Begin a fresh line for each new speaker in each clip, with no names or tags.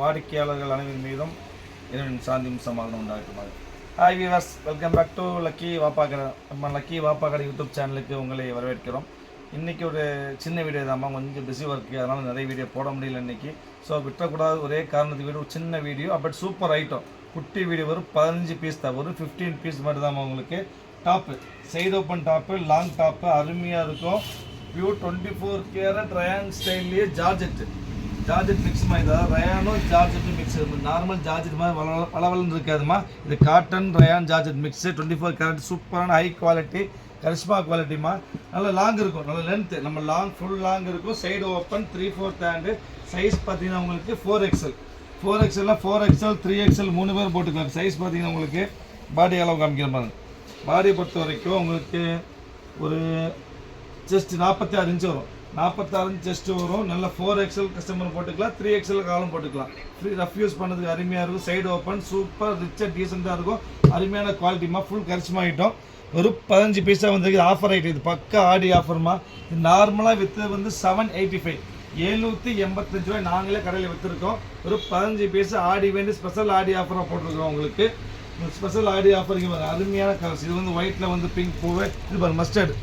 வாடிக்கையாளர்கள் அனைவரின் மீதும் இறைவனின் சாந்தியும் சமாதானம் உண்டாக்குமாறு. Hi viewers, welcome back to lucky Vappakadai. நம்ம லக்கி வாப்பாக்கடை யூடியூப் சேனலுக்கு உங்களை வரவேற்கிறோம். இன்றைக்கி ஒரு சின்ன வீடியோ தான்மா, கொஞ்சம் பிஸி ஒர்க்கு, அதனால் நிறைய வீடியோ போட முடியல இன்றைக்கி. ஸோ விட்டக்கூடாது ஒரே காரணத்துக்கு ஒரு சின்ன வீடியோ, பட் சூப்பர் ஐட்டம். குட்டி வீடியோ வரும், 15 பீஸ் தான் வரும், 15 பீஸ் மட்டும் தான் உங்களுக்கு. Top side open top, long top, அருமையாக இருக்கும். பியூர் 24 கேரட் ரயான் ஸ்டைல்லையே ஜார்ஜெட் மிக்ஸ் மாதிரி தான். ரயானும் ஜார்ஜெட்டும் மிக்ஸ். நார்மல் ஜார்ஜெட் மாதிரி வளவலன்னு இருக்காதுமா. இது cotton rayon georgette mix, 24 carat, சூப்பரான ஹை குவாலிட்டி, கரிஷ்மா குவாலிட்டிமா. நல்ல லாங் இருக்கும், நல்ல லென்த்து, நம்ம லாங் ஃபுல் லாங் இருக்கும். Side open 3/4 hand. சைஸ் பார்த்தீங்கன்னா உங்களுக்கு 4XL, 4XL 3XL 3 பேர் போட்டுக்கலாம். சைஸ் பார்த்தீங்கன்னா உங்களுக்கு பாடி அளவு காமிக்கிற மாதிரி. பாடியை பொறுத்த வரைக்கும் உங்களுக்கு ஒரு ஜஸ்ட் 46 இன்ச்சு வரும், 46 இன்ச் செஸ்ட்டு வரும். நல்ல 4XL கஸ்டமர் போட்டுக்கலாம், 3XL காலம் போட்டுக்கலாம். ஃப்ரீ ரஃப் யூஸ் பண்ணுறதுக்கு அருமையாக இருக்கும். சைடு ஓப்பன் சூப்பர் ரிச்சாக டீசெண்டாக இருக்கும். அருமையான குவாலிட்டிமா, ஃபுல் கரிஷ்மா ஐட்டம். ஒரு 15 பீஸாக வந்துருக்கு. ஆஃபர் ஐட்டம் இது, பக்கா ஆடி ஆஃபர்மா. இது நார்மலாக விற்று வந்து 785, 785 ரூபாய் நாங்களே கடையில் விற்றுருக்கோம். ஒரு 15 பீஸ் ஆடி வேண்டி ஸ்பெஷல் ஆடி ஆஃபராக போட்டிருக்கோம் உங்களுக்கு. ஸ்பெஷல் ஆடி ஆஃபர் இங்கே அருமையான கலர்ஸ். இது வந்து ஒயிட்டில் வந்து பிங்க் பூவு, இது பாரு மஸ்டர்டு,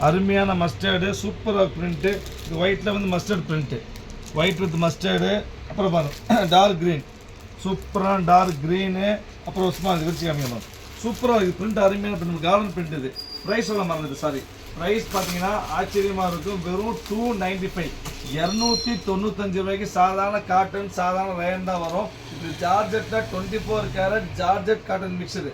அருமையான மஸ்டர்டு, சூப்பராக பிரிண்ட்டு. இது ஒயிட்டில் வந்து mustard print, white with mustard. அப்புறம் பாருங்க டார்க் க்ரீன், சூப்பரான டார்க் க்ரீனு. அப்புறம் சும்மா விரிச்சு காமிக்கணும், சூப்பராக இருக்குது பிரிண்ட், அருமையான பிரிண்ட், கார்டன் பிரிண்ட். இது ப்ரைஸ் சொல்ல மறந்துது, சாரி. ப்ரைஸ் பார்த்தீங்கன்னா ஆச்சரியமாக இருக்கும். வெறும் 295, 295 ரூபாய்க்கு சாதாரண காட்டன், சாதாரண ரேன் தான் வரும். இது ஜார்ஜெட்டில் 24 carat georgette cotton mixture,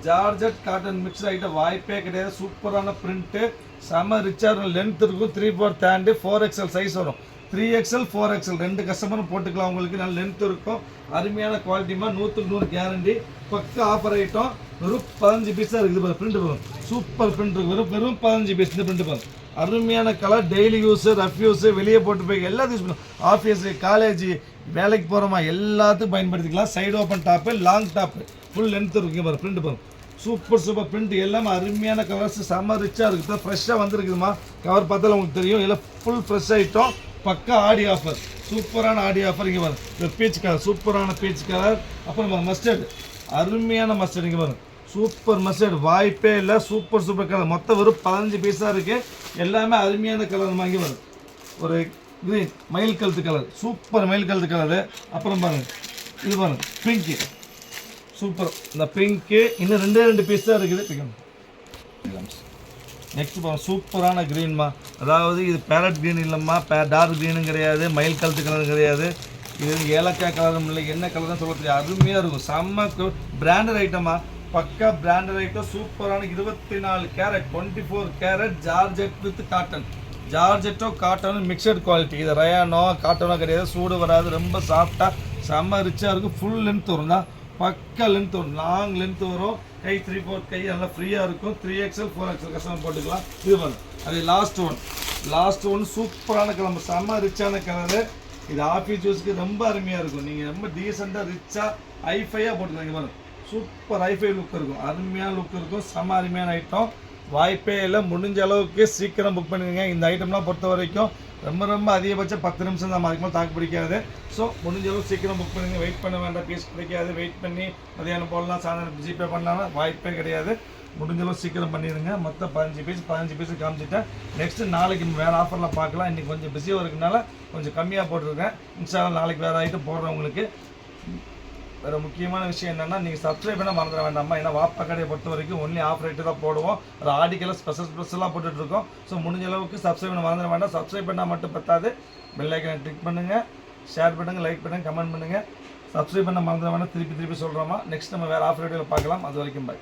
georgette cotton mix item வாய்ப்பே கிடையாது. சூப்பரான பிரிண்ட்டு, செம ரிச்சாக லென்த் இருக்கும். 3/4 ஹேண்டு, 4XL சைஸ் வரும். 3XL 4XL ரெண்டு கஸ்டமரும் போட்டுக்கலாம். உங்களுக்கு நல்ல லென்த் இருக்கும். அருமையான குவாலிட்டிமா, 100க்கு 100 கேரண்டி. பக்கம் ஆஃபர் ஐட்டம். வெறும் 15 பீஸாக இருக்குது பாரு. பிரிண்ட் வரும், சூப்பர் பிரிண்ட் இருக்கும். வெறும் 15 பீஸ். இந்த பிரிண்ட் பாருங்க, அருமையான colour. Daily use, rough use, வெளியே போட்டு போய் எல்லாத்தையும் யூஸ் பண்ணுவோம். ஆஃபீஸு, காலேஜ், வேலைக்கு போகிறோமா எல்லாத்துக்கும் பயன்படுத்திக்கலாம். Side open top, long top, full length இருக்குது பாரு. பிரிண்ட் பாருங்க, சூப்பர் பிரிண்ட். எல்லாமே அருமையான கலர்ஸ், செம்ம ரிச்சாக இருக்குது. ஃப்ரெஷ்ஷாக வந்துருக்குதுமா. கவர் பார்த்தாலும் உங்களுக்கு தெரியும். எல்லாம் ஃபுல் ஃப்ரெஷ் ஐட்டம். பக்கா ஆடி ஆஃபர், சூப்பரான ஆடி ஆஃபர். இங்கே பாருங்க, இந்த பீச் கலர், சூப்பரான பீச் கலர். அப்புறம் மஸ்டர்டு, அருமையான மஸ்டர்டு. இங்கே பாருங்க, சூப்பர் மஸ்டர்டு, வாய்ப்பே இல்லை. Super colour. மொத்தம் வெறும் 15 பீஸாக இருக்குது. எல்லாமே அருமையான கலர். இங்கே வரும் ஒரு க்ரீன் மயில் கழுத்து கலர், சூப்பர் மயில் கழுத்து கலரு. அப்புறம் பாருங்க இது பாருங்க பிங்க்கு, சூப்பர். இந்த பிங்க்கு இன்னும் 2 பீஸ் தான் இருக்குது. நெக்ஸ்ட் பாருங்க, சூப்பரான க்ரீன்மா. அதாவது இது பேரட் க்ரீன் இல்லைம்மா, டார்க் க்ரீனும் கிடையாது, மயில் கழுத்து கலரும் கிடையாது. இது ஏலக்காய் கலரும் இல்லை, என்ன கலர் தான் சொல்ல தெரியாது. அருமையாக இருக்கும். செம்ம பிராண்டட் ஐட்டமா, பக்கா பிராண்டட் ஐட்டம். சூப்பரான 24 carat 24 carat georgette with cotton, ஜார்ஜெட்டோ காட்டனும் மிக்சட் குவாலிட்டி. இது ரயானோ காட்டனோ கிடையாது, சூடு வராது, ரொம்ப சாஃப்டாக செம்ம ரிச்சாக இருக்கும். ஃபுல் லென்த் வரும் தான், பக்கா லென்த் வரும், லாங் லென்த் வரும். கை 3/4 கை நல்லா ஃப்ரீயாக இருக்கும். 3XL 4XL கஸ்டமர் போட்டுக்கலாம். இது பாருங்க, அது லாஸ்ட் ஒன் சூப்பரான கலர், செம்ம ரிச்சான கலரு. இது ஆஃபீஸ் யூஸ்க்கு ரொம்ப அருமையாக இருக்கும். நீங்கள் ரொம்ப டீசெண்டாக ரிச்சாக ஹைஃபையாக போட்டுக்கலாம். பாருங்க, சூப்பர் ஹைஃபை லுக் இருக்கும், அருமையான லுக் இருக்கும். செம்ம அருமையான ஐட்டம், வாய்ப்பே இல்லை. முடிஞ்ச அளவுக்கு சீக்கிரம் புக் பண்ணிடுங்க. இந்த ஐட்டம்லாம் பொறுத்த வரைக்கும் ரொம்ப அதிகபட்சம் 10 நிமிஷம் தான், அதுக்கு மேலே தாக்கு பிடிக்காது. ஸோ முடிஞ்ச அளவுக்கு சீக்கிரம் புக் பண்ணுங்க. வெயிட் பண்ண வேண்டாம், பீஸ் கிடைக்காது. வெயிட் பண்ணி மதியானம் போடலாம், சாயந்தரம் ஜிபே பண்ணலாம், வாய்ப்பே கிடையாது. முடிஞ்ச அளவுக்கு சீக்கிரம் பண்ணிடுங்க. மொத்தம் 15 பீஸ் காமிச்சிட்டேன். நெக்ஸ்ட்டு நாளைக்கு வேறு ஆஃபரில் பார்க்கலாம். இன்றைக்கி கொஞ்சம் பிஸியாக இருக்கனால கொஞ்சம் கம்மியாக போட்டிருக்கேன். இன்ஷால்லா நாளைக்கு வேறு ஐட்டம் போடுறேன் உங்களுக்கு. வேறு முக்கியமான விஷயம் என்னென்னா, நீங்கள் சப்ஸ்கிரைப் பண்ண மறந்துட வேண்டாமா. ஏன்னா வாப்பா கடையை பொறுத்த வரைக்கும் ஒன்லி ஆஃப் ரேட்டு தான் போடுவோம். ஒரு ஆடிக்கெல்லாம் ஸ்பெஷலாக போட்டுட்ருக்கோம். ஸோ முடிஞ்ச அளவுக்கு சப்ஸ்கிரைப் பண்ண மறந்துட வேண்டாம். சப்ஸ்கிரைப் பண்ணால் மட்டும் பத்தாது, பெல் ஐக்கனை கிளிக் பண்ணுங்கள், ஷேர் பண்ணுங்கள், லைக் பண்ணுங்கள், கமெண்ட் பண்ணுங்கள். சப்ஸ்கிரைப் பண்ண மறந்துட வேண்டாம். திருப்பி சொல்கிறோமா. நெக்ஸ்ட் நம்ம வேறு ஆஃப் ரேட்டில் பார்க்கலாம். அது வரைக்கும் பாய்.